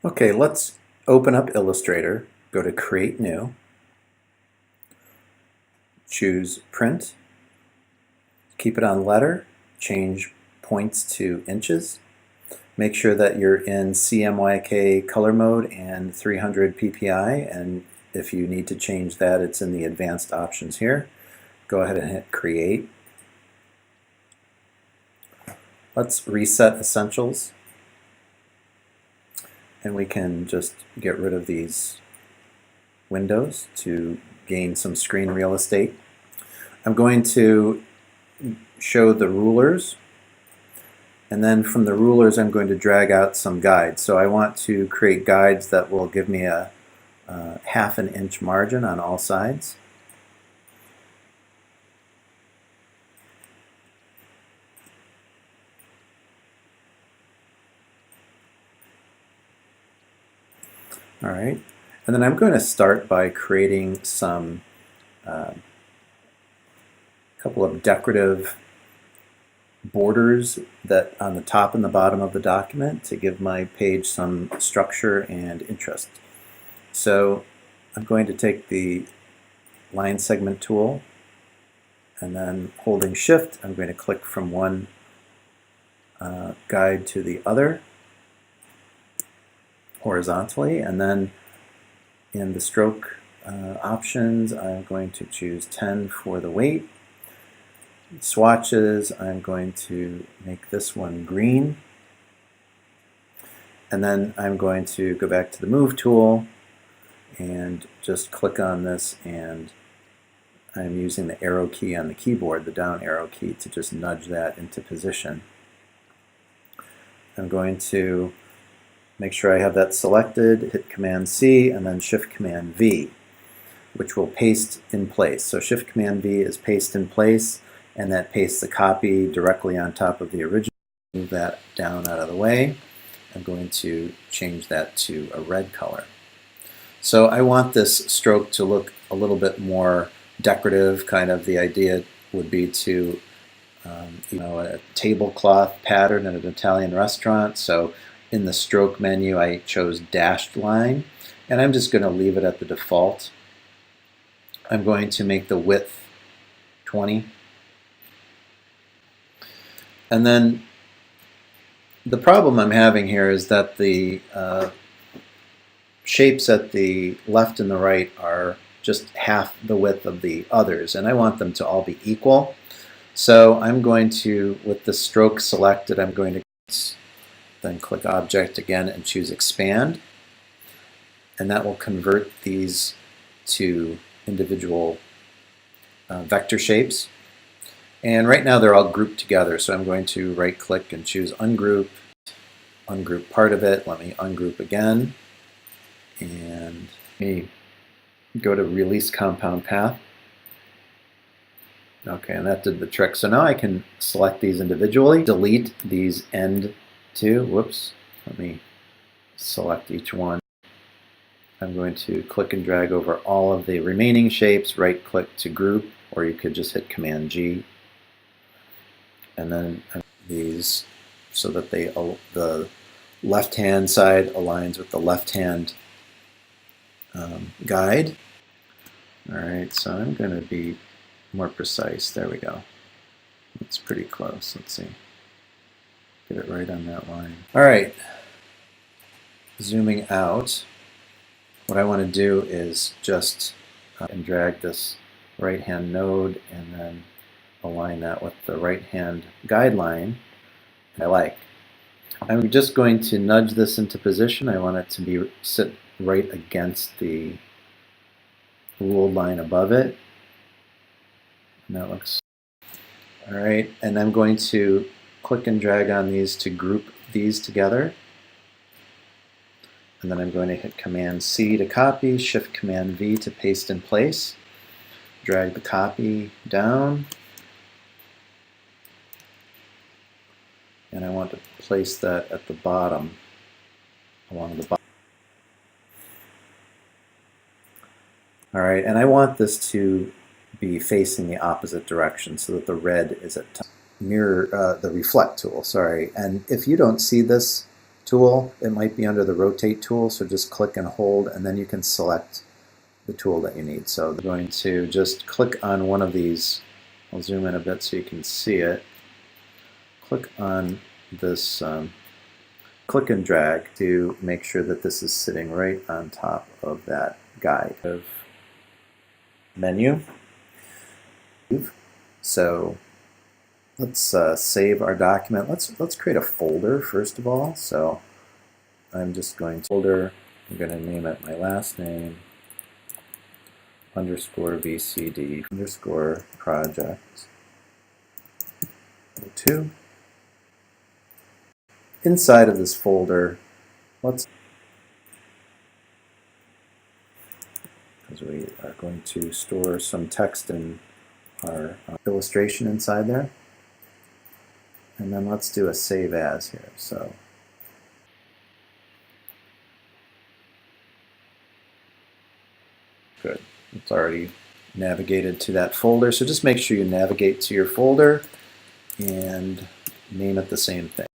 Okay, let's open up Illustrator, go to Create New, choose Print, keep it on letter, change points to inches, make sure that you're in CMYK color mode and 300 ppi, and if you need to change that, it's in the advanced options here. Go ahead and hit Create. Let's reset Essentials, and we can just get rid of these windows to gain some screen real estate. I'm going to show the rulers, and then from the rulers I'm going to drag out some guides. So I want to create guides that will give me a ½ an inch margin on all sides. All right, and then I'm going to start by creating some couple of decorative borders that on the top and the bottom of the document to give my page some structure and interest. So I'm going to take the line segment tool, and then holding Shift I'm going to click from one guide to the other horizontally, and then in the stroke options I'm going to choose 10 for the weight. Swatches, I'm going to make this one green, and then I'm going to go back to the Move tool and just click on this, and I'm using the arrow key on the keyboard, the down arrow key, to just nudge that into position. I'm going to make sure I have that selected, hit Command C, and then Shift Command V, which will paste in place. So Shift Command V is paste in place, and that pastes the copy directly on top of the original. Move that down out of the way. I'm going to change that to a red color. So I want this stroke to look a little bit more decorative. Kind of the idea would be to a tablecloth pattern at an Italian restaurant. So in the stroke menu I chose dashed line, and I'm just going to leave it at the default. I'm going to make the width 20. And then the problem I'm having here is that the shapes at the left and the right are just half the width of the others, and I want them to all be equal. So I'm going to, with the stroke selected, I'm going to then click Object again and choose Expand, and that will convert these to individual vector shapes. And right now they're all grouped together, so I'm going to right click and choose Ungroup, ungroup part of it. Let me ungroup again, and let me go to Release Compound Path. Okay, and that did the trick. So now I can select these individually, delete these end two. Whoops, let me select each one. I'm going to click and drag over all of the remaining shapes, right click to group, or you could just hit Command G. And then these so that the left hand side aligns with the left hand guide. Alright, so I'm going to be more precise. There we go. It's pretty close. Let's see. Get it right on that line. Alright, zooming out, what I want to do is just and drag this right hand node and then align that with the right hand guideline I like. I'm just going to nudge this into position. I want it to sit right against the ruled line above it. And that looks alright. And I'm going to click and drag on these to group these together. And then I'm going to hit Command C to copy, Shift Command V to paste in place. Drag the copy down. And I want to place that at the bottom, along the bottom. All right, and I want this to be facing the opposite direction so that the red is at top. Mirror, the reflect tool, sorry. And if you don't see this tool. It might be under the rotate tool, so just click and hold, and then you can select the tool that you need. So I'm going to just click on one of these. I'll zoom in a bit so you can see it. Click on this, click and drag to make sure that this is sitting right on top of that guide of menu. So let's save our document. Let's create a folder first of all. So I'm just going to folder. I'm going to name it my last name underscore VCD underscore project 2. Inside of this folder, because we are going to store some text in our illustration inside there. And then let's do a save as here. So good. It's already navigated to that folder. So just make sure you navigate to your folder and name it the same thing.